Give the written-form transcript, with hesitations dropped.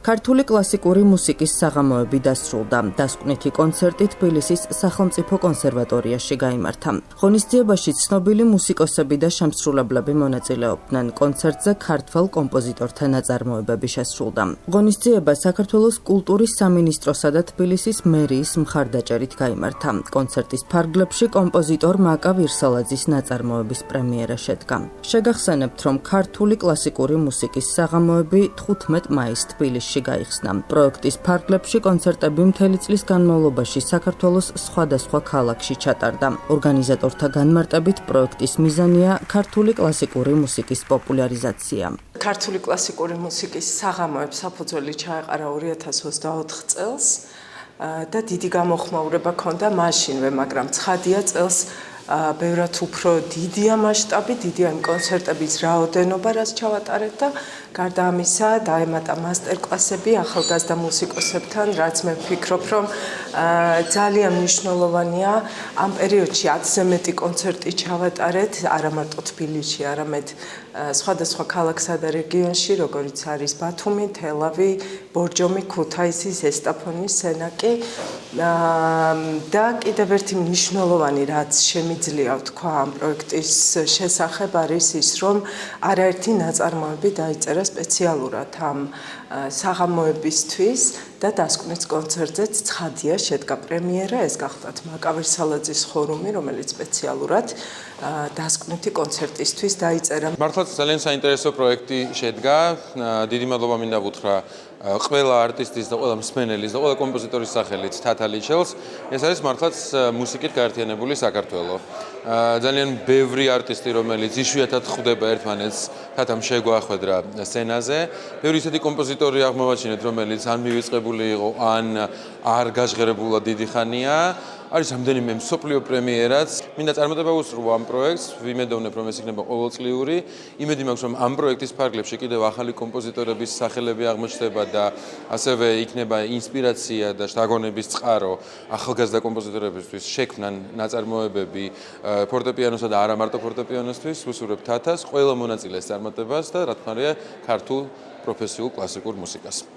ქართული კლასიკური მუსიკის საღამოები დასრულდა. დასკვნითი კონცერტი თბილისის სახელმწიფო კონსერვატორიაში გაიმართა. ღონისძიებაში ცნობილი მუსიკოსები და შემსრულებლები მონაწილეობდნენ. კონცერტზე ქართველ კომპოზიტორთა ნაწარმოებები შესრულდა. ღონისძიება საქართველოს კულტურის სამინისტროსა და თბილისის მერიის მხარდაჭერით გაიმართა. კონცერტის ფარგლებში კომპოზიტორ მაკა ვირსალაძის ნაწარმოების პრემიერა შედგა. შეგახსენებთ, რომ ქართული კლასიკური მუსიკის საღამოები 15 მაისს თბილისში გაიხსნა. პროექტის ფარგლებში კონცერტები მთელი წლის განმავლობაში საქართველოს სხვადასხვა ქალაქში ჩატარდა. ორგანიზატორთა განმარტებით პროექტის მიზანია ქართული კლასიკური მუსიკის პოპულარიზაცია. ქართული კლასიკური მუსიკის საღამოებს საფუძველი ჩაეყარა 2024 წელს და დიდი გამოხმაურება ჰქონდა მაშინვე, მაგრამ ცხადია წელს ბევრად უფრო დიდია მასშტაბი, დიდია იმ კონცერტების რაოდენობა, რაც ჩავატარეთ და გარდა ამისა დაემატა მასტერკლასები ახალგაზრდა მუსიკოსებთან, რაც მე ვფიქრობ, რომ ძალიან მნიშვნელოვანია ამ პერიოდში 10-ზე მეტი კონცერტი ჩავატარეთ, არა მარტო თბილისში, არამედ სხვადასხვა ქალაქსა და რეგიონში, როგორიც არის ბათუმი, თელავი, ბორჯომი, ქუთაისი, ზესტაფონი, სენაკი და კიდევ ერთი მნიშვნელოვანი რაც შემიძლია ვთქვა ამ პროექტის შესახებ არის ის, რომ არაერთი ნაწარმოები დაიწერა სპეციალურად ამ საღამოებისთვის და დასკვნით კონცერტზეც ცხადია შედგა პრემიერა, ეს გახლდათ მაკა ვირსალაძის ხორუმი, რომელიც სპეციალურად დასკვნითი კონცერტისთვის დაიწერა. მართლაც ძალიან საინტერესო პროექტი შედგა. დიდი მადლობა მინდა ვუთხრა ყველა არტისტის და ყველა მსმენელის და ყველა კომპოზიტორის სახელით თათალიჩელს. ეს არის მართლაც მუსიკით გაერთიანებული საქართველო. ძალიან ბევრი არტისტი, რომელიც იშვიათად ხვდება ერთმანეთს, თათამ შეგვახვედრა სცენაზე. ბევრი ისეთი კომპოზიტორი აღმოვაჩინეთ, რომელიც ან მივიწყებული იყო, ან არ გაჟღერებულა დიდი ხანია. არის რამდენიმე მსოფლიო პრემიერაც. მინდა წარმატება უსურვო ამ პროექტს, ვიმედოვნებ, რომ ეს იქნება ყოველწლიური. იმედი მაქვს, რომ ამ პროექტის ფარგლებში კიდევ ახალი კომპოზიტორების სახელები აღმოჩნდება და ასევე იქნება ინსპირაცია და შთაგონების წყარო ახალგაზრდა კომპოზიტორებისთვის შექმნან ნაწარმოებები ფორტეპიანოსა და არა მარტო ფორტეპიანოსთვის. ვუსურვებ თათას, ყველა მონაწილეს წარმატებას და რა თქმა უნდა, ქართულ პროფესიულ კლასიკურ მუსიკას.